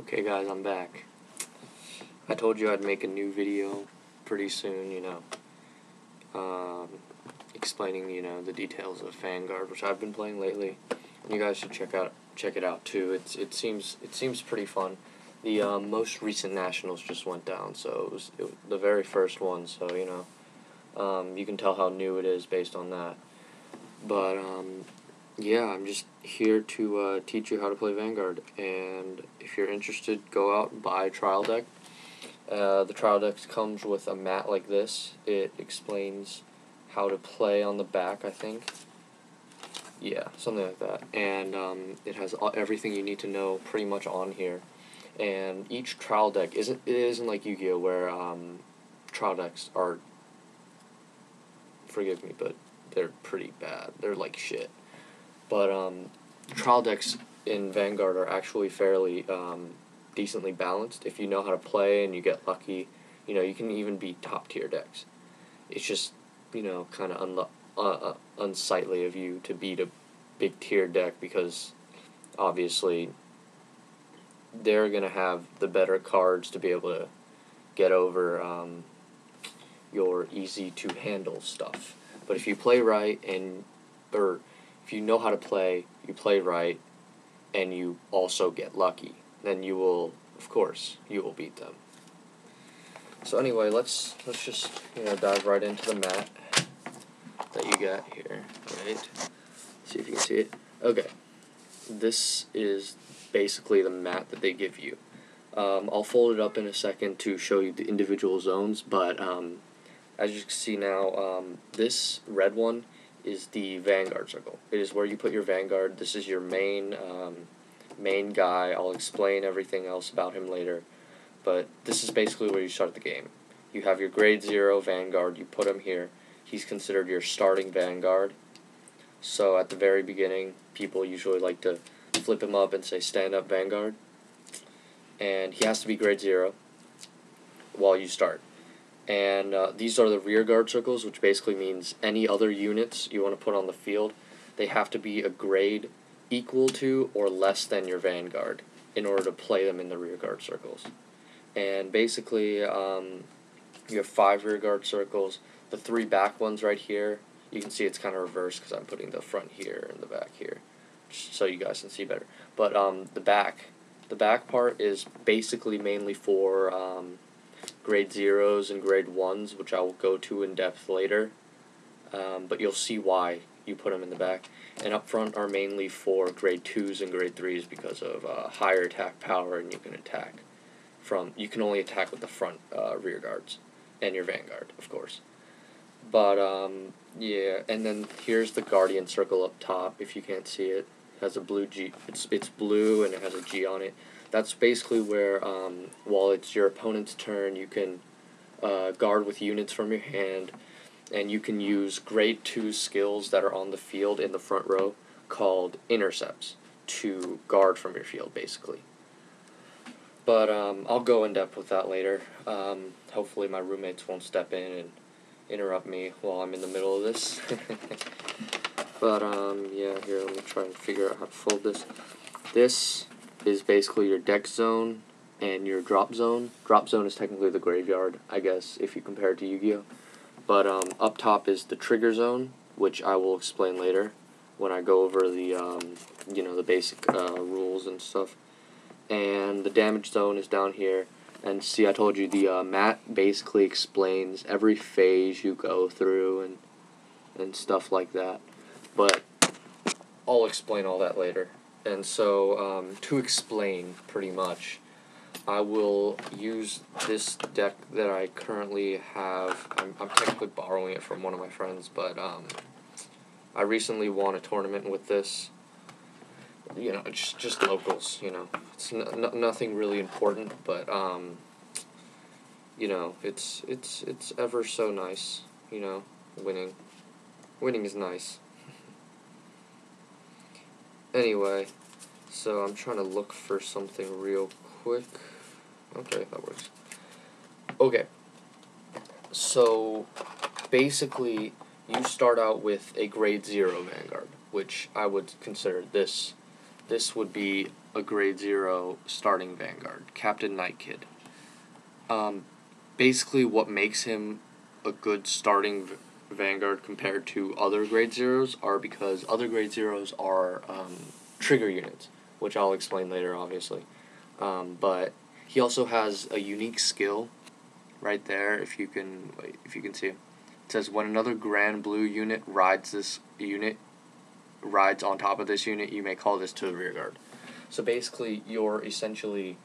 Okay guys, I'm back. I told you I'd make a new video pretty soon, explaining, the details of Vanguard, which I've been playing lately. And you guys should check it out too. It seems pretty fun. The most recent nationals just went down, so it was the very first one, so you can tell how new it is based on that. But yeah, I'm just here to teach you how to play Vanguard, and if you're interested, go out and buy a trial deck. The trial deck comes with a mat like this. It explains how to play on the back, I think. Yeah, something like that. And it has everything you need to know pretty much on here. And each trial deck isn't like Yu-Gi-Oh, where trial decks are, forgive me, but they're pretty bad. They're like shit. But trial decks in Vanguard are actually fairly decently balanced. If you know how to play and you get lucky, you can even beat top tier decks. It's just, kind of unsightly of you to beat a big tier deck, because obviously they're going to have the better cards to be able to get over your easy to handle stuff. But if you play right, or if you know how to play, you play right, and you also get lucky, then you will beat them. So anyway, let's just dive right into the mat that you got here. Right? See if you can see it. Okay, this is basically the mat that they give you. I'll fold it up in a second to show you the individual zones, but as you can see now, this red one is the Vanguard circle. It is where you put your Vanguard. This is your main guy. I'll explain everything else about him later, but this is basically where you start the game. You have your grade 0 Vanguard. You put him here. He's considered your starting Vanguard. So at the very beginning, people usually like to flip him up and say stand up Vanguard, and he has to be grade 0 while you start. And these are the rear guard circles, which basically means any other units you want to put on the field, they have to be a grade equal to or less than your Vanguard in order to play them in the rear guard circles. And basically, you have 5 rear guard circles. The 3 back ones right here, you can see it's kind of reversed because I'm putting the front here and the back here, just so you guys can see better. But the back part is basically mainly for grade 0s and grade 1s, which I will go to in depth later, but you'll see why you put them in the back. And up front are mainly for grade 2s and grade 3s because of higher attack power, and you can only attack with the front rear guards and your Vanguard, of course. But yeah, and then here's the Guardian circle up top. If you can't see it, it has a blue G. It's blue and it has a G on it. That's basically where, while it's your opponent's turn, you can guard with units from your hand, and you can use grade 2 skills that are on the field in the front row called intercepts to guard from your field, basically. But I'll go in depth with that later. Hopefully my roommates won't step in and interrupt me while I'm in the middle of this. But yeah, here, let me try and figure out how to fold this. This is basically your deck zone and your drop zone. Drop zone is technically the graveyard, I guess, if you compare it to Yu-Gi-Oh! But up top is the trigger zone, which I will explain later when I go over the the basic rules and stuff. And the damage zone is down here. And see, I told you the mat basically explains every phase you go through and stuff like that. But I'll explain all that later. And so, to explain, pretty much, I will use this deck that I currently have. I'm technically borrowing it from one of my friends, but I recently won a tournament with this. Just locals. It's nothing really important, but it's ever so nice. Winning is nice. Anyway, so I'm trying to look for something real quick. Okay, that works. Okay, so basically you start out with a grade 0 Vanguard, which I would consider this would be a grade 0 starting Vanguard, Captain Night Kid. Basically what makes him a good starting Vanguard compared to other grade 0s are because other grade 0s are trigger units, which I'll explain later, obviously. But he also has a unique skill right there, if you can see it. It says when another Grand Blue unit rides on top of this unit, you may call this to the rear guard. So basically, you're essentially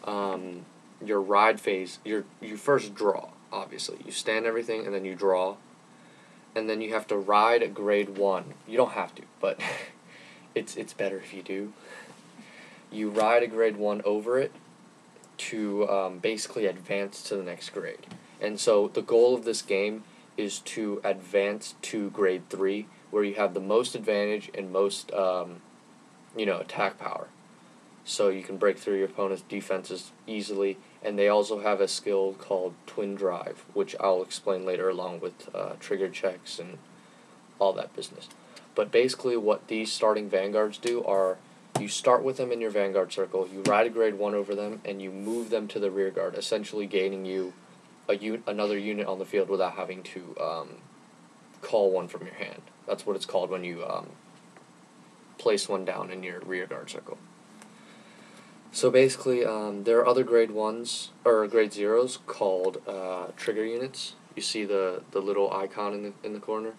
your ride phase. You first draw, obviously. You stand everything, and then you draw, and then you have to ride a grade 1. You don't have to, but it's better if you do. You ride a grade 1 over it to basically advance to the next grade. And so the goal of this game is to advance to grade 3, where you have the most advantage and most attack power. So you can break through your opponent's defenses easily, and they also have a skill called Twin Drive, which I'll explain later along with trigger checks and all that business. But basically what these starting Vanguards do are you start with them in your Vanguard circle, you ride a grade 1 over them, and you move them to the rear guard, essentially gaining you another unit on the field without having to call one from your hand. That's what it's called when you place one down in your rear guard circle. So basically, there are other grade 1s, or grade 0s, called trigger units. You see the little icon in the corner?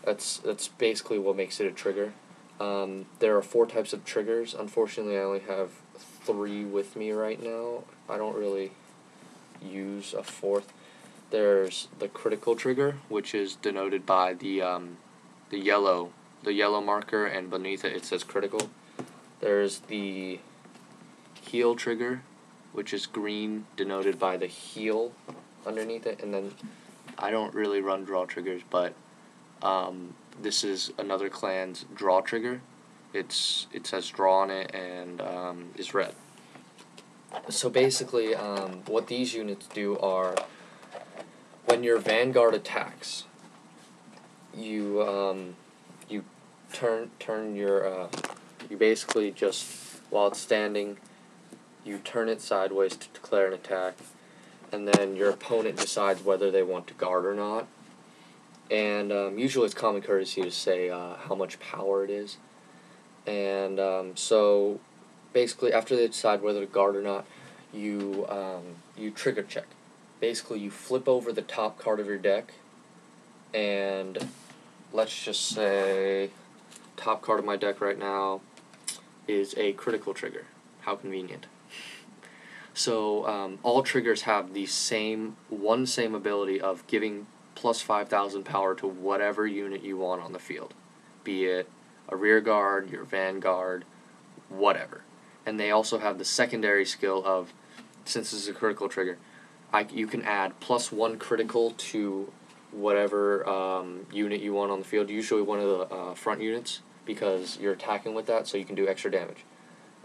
That's basically what makes it a trigger. There are 4 types of triggers. Unfortunately, I only have 3 with me right now. I don't really use a 4th. There's the critical trigger, which is denoted by the yellow marker, and beneath it says critical. There's the heal trigger, which is green, denoted by the heal underneath it, and then I don't really run draw triggers, but this is another clan's draw trigger. It says draw on it and is red. So basically, what these units do are, when your Vanguard attacks, you turn your you basically just, while it's standing, you turn it sideways to declare an attack, and then your opponent decides whether they want to guard or not. And usually it's common courtesy to say how much power it is. And so basically, after they decide whether to guard or not, you trigger check. Basically, you flip over the top card of your deck, and let's just say top card of my deck right now is a critical trigger. How convenient. So all triggers have the same ability of giving plus 5,000 power to whatever unit you want on the field, be it a rear guard, your Vanguard, whatever. And they also have the secondary skill of, since this is a critical trigger, you can add +1 critical to whatever unit you want on the field, usually one of the front units, because you're attacking with that, so you can do extra damage.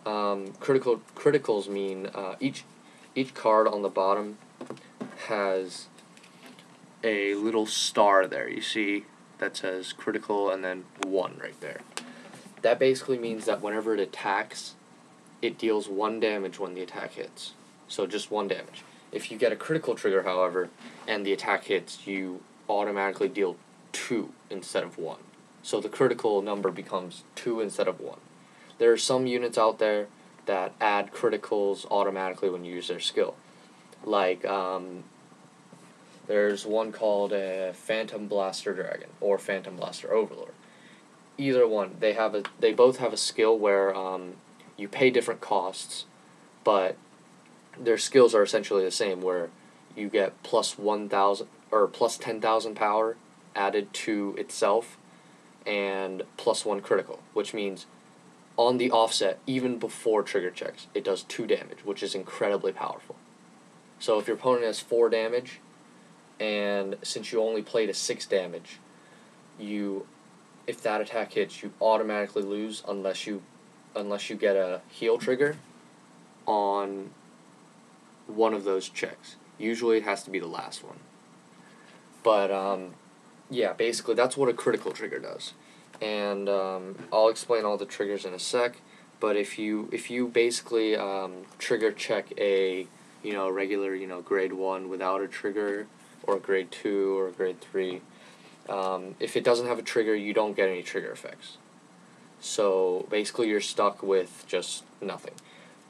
Criticals mean each card on the bottom has a little star there, you see, that says critical and then 1 right there. That basically means that whenever it attacks, it deals 1 damage when the attack hits. So just 1 damage. If you get a critical trigger, however, and the attack hits, you automatically deal 2 instead of 1. So the critical number becomes 2 instead of 1. There are some units out there that add criticals automatically when you use their skill. Like, there's one called a Phantom Blaster Dragon or Phantom Blaster Overlord. Either one, they both have a skill where you pay different costs, but their skills are essentially the same, where you get plus 1,000 or plus 10,000 power added to itself and +1 critical, which means on the offset, even before trigger checks, it does 2 damage, which is incredibly powerful. So if your opponent has 4 damage, and since you only played a 6 damage, if that attack hits, you automatically lose unless you get a heal trigger on one of those checks. Usually it has to be the last one. But yeah, basically that's what a critical trigger does. And I'll explain all the triggers in a sec, But if you basically trigger check a regular grade 1 without a trigger, or grade 2 or grade 3, if it doesn't have a trigger, you don't get any trigger effects. So basically you're stuck with just nothing.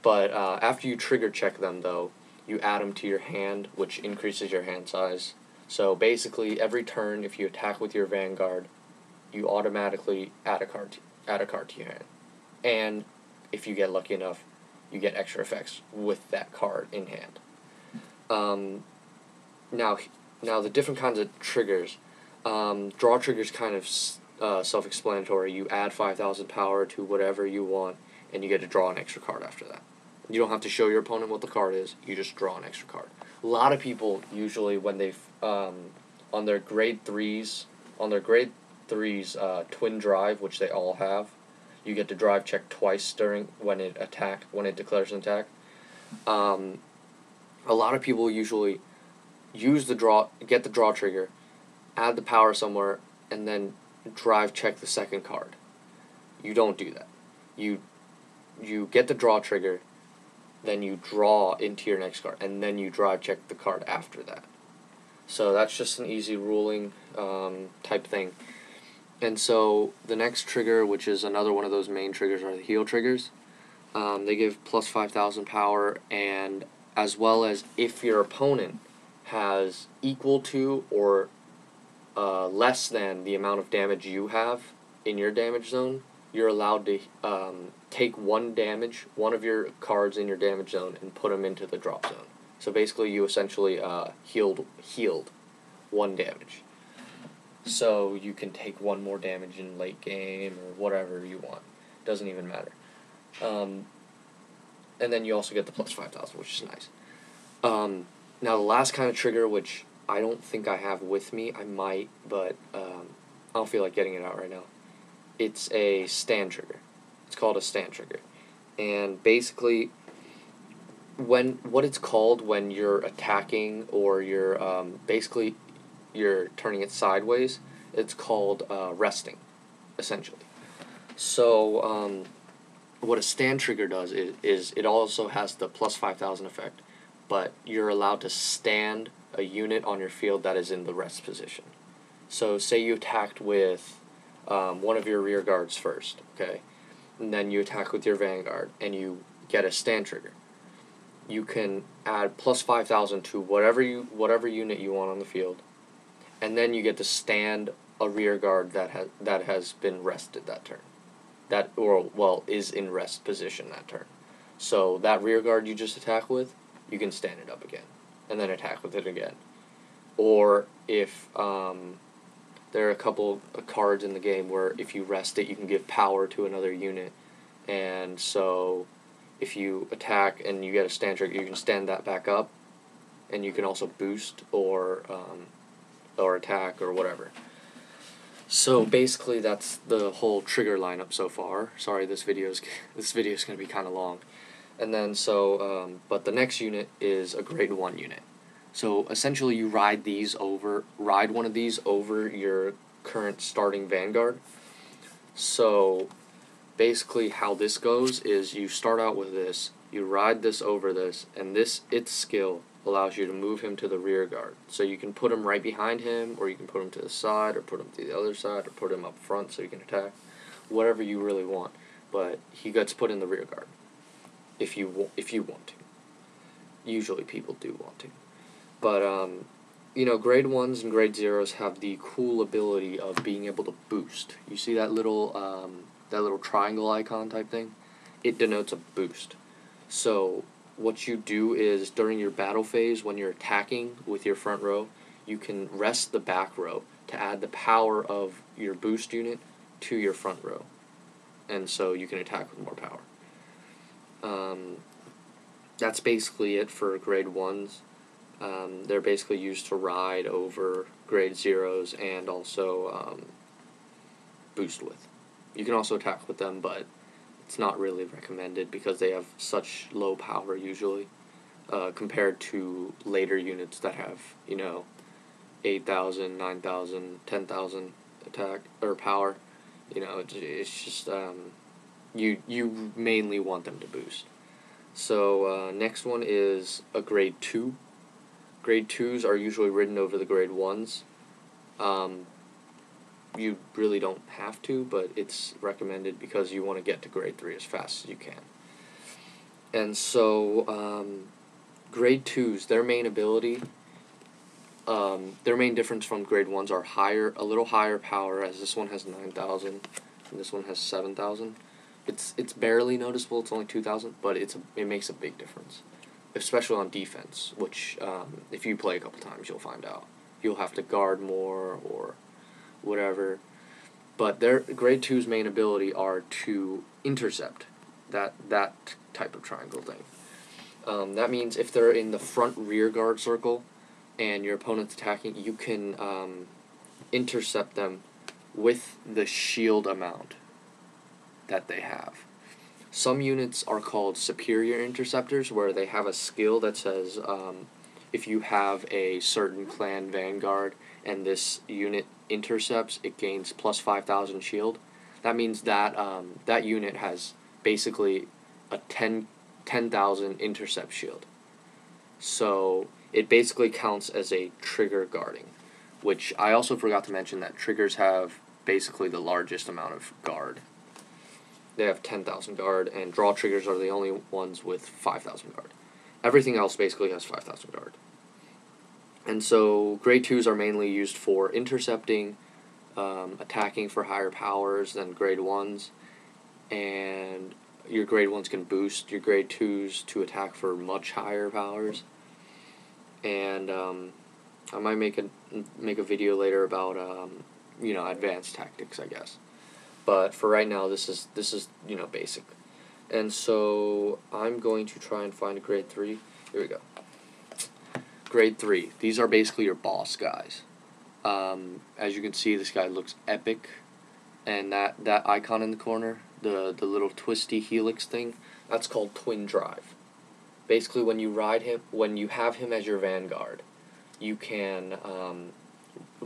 But after you trigger check them, though, you add them to your hand, which increases your hand size. So basically every turn, if you attack with your Vanguard, you automatically add a card to your hand. And if you get lucky enough, you get extra effects with that card in hand. Now the different kinds of triggers. Draw triggers kind of self-explanatory. You add 5,000 power to whatever you want, and you get to draw an extra card after that. You don't have to show your opponent what the card is. You just draw an extra card. A lot of people usually, when they on their grade 3s twin drive, which they all have, you get to drive check twice when it declares an attack. A lot of people usually get the draw trigger, add the power somewhere, and then drive check the second card. You don't do that. You get the draw trigger, then you draw into your next card, and then you drive check the card after that. So that's just an easy ruling type thing. And so the next trigger, which is another one of those main triggers, are the heal triggers. They give plus 5,000 power, and as well as if your opponent has equal to or less than the amount of damage you have in your damage zone, you're allowed to take one of your cards in your damage zone and put them into the drop zone. So basically you essentially healed 1 damage. So you can take 1 more damage in late game or whatever you want. Doesn't even matter. And then you also get the plus 5,000, which is nice. Now the last kind of trigger, which I don't think I have with me, I might, but I don't feel like getting it out right now. It's a stand trigger. It's called a stand trigger. And basically, what it's called when you're attacking or you're you're turning it sideways, it's called resting, essentially. So what a stand trigger does is it also has the plus 5,000 effect, but you're allowed to stand a unit on your field that is in the rest position. So say you attacked with one of your rear guards first, okay? And then you attack with your Vanguard, and you get a stand trigger. You can add plus 5,000 to whatever unit you want on the field, and then you get to stand a rear guard that has been rested that turn. Is in rest position that turn. So that rear guard you just attack with, you can stand it up again, and then attack with it again. Or if there are a couple of cards in the game where if you rest it, you can give power to another unit, and so if you attack and you get a stand trigger, you can stand that back up, and you can also boost or attack or whatever. So basically that's the whole trigger lineup so far. Sorry, this video's going to be kind of long. And then but the next unit is a grade 1 unit. So essentially you ride one of these over your current starting Vanguard. So basically how this goes is you start out with this, you ride this over this, and its skill allows you to move him to the rear guard. So you can put him right behind him, or you can put him to the side, or put him to the other side, or put him up front so you can attack. Whatever you really want. But he gets put in the rear guard if you want to. Usually people do want to. But grade 1s and grade 0s have the cool ability of being able to boost. You see that little triangle icon type thing? It denotes a boost. So what you do is during your battle phase, when you're attacking with your front row, you can rest the back row to add the power of your boost unit to your front row. And so you can attack with more power. That's basically it for grade 1s. They're basically used to ride over grade 0s and also boost with. You can also attack with them, but it's not really recommended because they have such low power usually compared to later units that have 8,000, 9,000, 10,000 attack or power. It's just you mainly want them to boost. So next one is a grade 2. Grade 2s are usually ridden over the grade 1s. You really don't have to, but it's recommended because you want to get to grade 3 as fast as you can. And so grade 2s, their main ability, their main difference from grade 1s are a little higher power, as this one has 9,000 and this one has 7,000. It's barely noticeable, it's only 2,000, but it makes a big difference, especially on defense, which if you play a couple times you'll find out. You'll have to guard more or whatever. But their grade 2's main ability are to intercept that type of triangle thing. That means if they're in the front rear guard circle and your opponent's attacking, you can intercept them with the shield amount that they have. Some units are called superior interceptors, where they have a skill that says if you have a certain clan Vanguard and this unit intercepts, it gains plus 5,000 shield. That means that that unit has basically a 10,000 intercept shield. So it basically counts as a trigger guarding, which I also forgot to mention that triggers have basically the largest amount of guard. They have 10,000 guard, and draw triggers are the only ones with 5,000 guard. Everything else basically has 5,000 guard. And so grade 2s are mainly used for intercepting, attacking for higher powers than grade 1s, and your grade 1s can boost your grade 2s to attack for much higher powers. And I might make a video later about advanced tactics, I guess. But for right now, this is basic. And so I'm going to try and find a grade 3. Here we go. Grade 3. These are basically your boss guys. As you can see, this guy looks epic. And that icon in the corner, the little twisty helix thing, that's called Twin Drive. Basically, when you have him as your Vanguard, you can,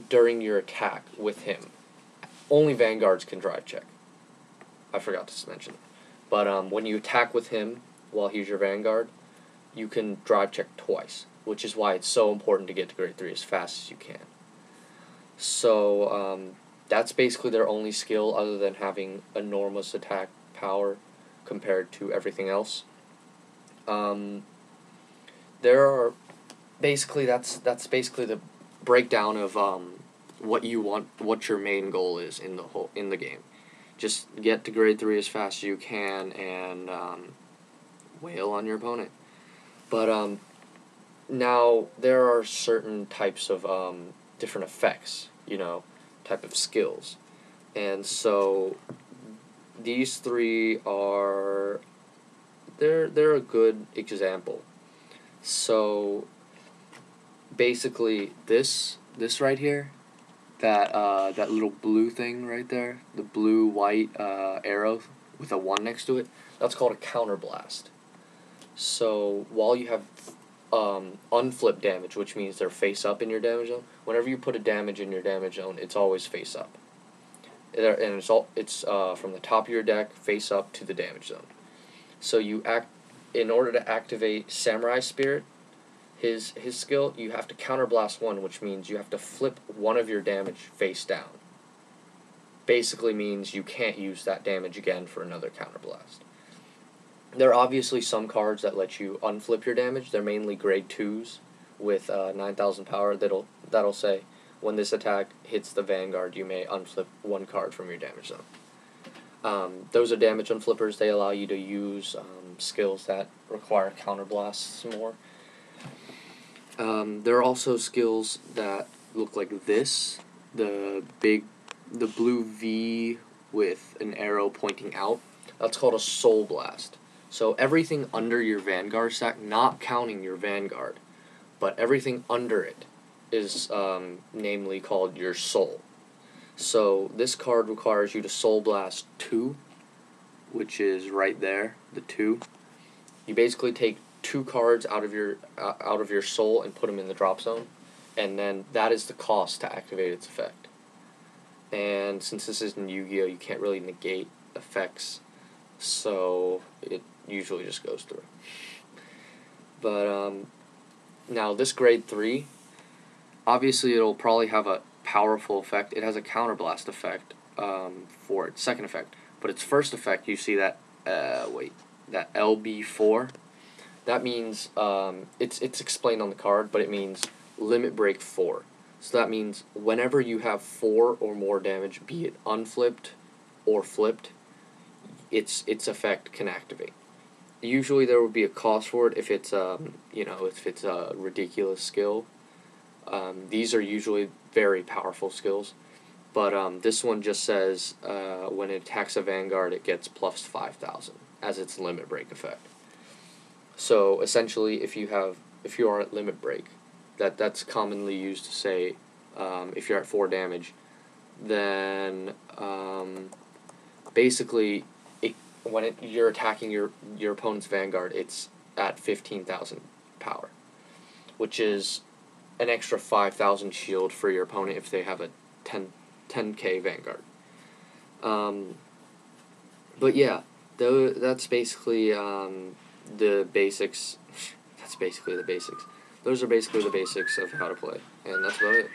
during your attack with him, only Vanguards can drive check. I forgot to mention it. But when you attack with him while he's your Vanguard, you can drive check twice, which is why it's so important to get to grade 3 as fast as you can. So that's basically their only skill other than having enormous attack power compared to everything else. There are basically that's basically the breakdown of what your main goal is in the game. Just get to grade 3 as fast as you can and wail on your opponent. But now there are certain types of different effects, type of skills, and so these 3 are they're a good example. So basically this right here, that little blue thing right there, the blue-white arrow with a 1 next to it, that's called a counterblast. So while you have unflip damage, which means they're face up in your damage zone, whenever you put a damage in your damage zone, it's always face up. And it's from the top of your deck face up to the damage zone. So in order to activate Samurai Spirit, his skill, you have to counterblast 1, which means you have to flip one of your damage face down. Basically means you can't use that damage again for another counterblast. There are obviously some cards that let you unflip your damage. They're mainly grade 2s with 9,000 power that'll say, when this attack hits the Vanguard, you may unflip 1 card from your damage zone. Those are damage unflippers. They allow you to use skills that require counterblasts more. There are also skills that look like this, the blue V with an arrow pointing out. That's called a Soul Blast. So everything under your Vanguard stack, not counting your Vanguard, but everything under it is namely called your Soul. So this card requires you to Soul Blast 2, which is right there, the 2. You basically take 2 cards out of your soul and put them in the drop zone, and then that is the cost to activate its effect. And since this isn't Yu-Gi-Oh, you can't really negate effects so it usually just goes through. But now this grade 3, obviously it'll probably have a powerful effect. It has a counterblast effect for its second effect, but its first effect, you see that that LB4. That means it's explained on the card, but it means limit break 4. So that means whenever you have 4 or more damage, be it unflipped or flipped, its effect can activate. Usually there would be a cost for it if it's if it's a ridiculous skill. These are usually very powerful skills, but this one just says when it attacks a Vanguard, it gets plus 5,000 as its limit break effect. So essentially, if you are at limit break, that's commonly used to say if you're at 4 damage, then basically when you're attacking your opponent's Vanguard, it's at 15,000 power, which is an extra 5,000 shield for your opponent if they have a 10k Vanguard. But yeah, that's basically the basics. That's basically the basics. Those are basically the basics of how to play, and that's about it.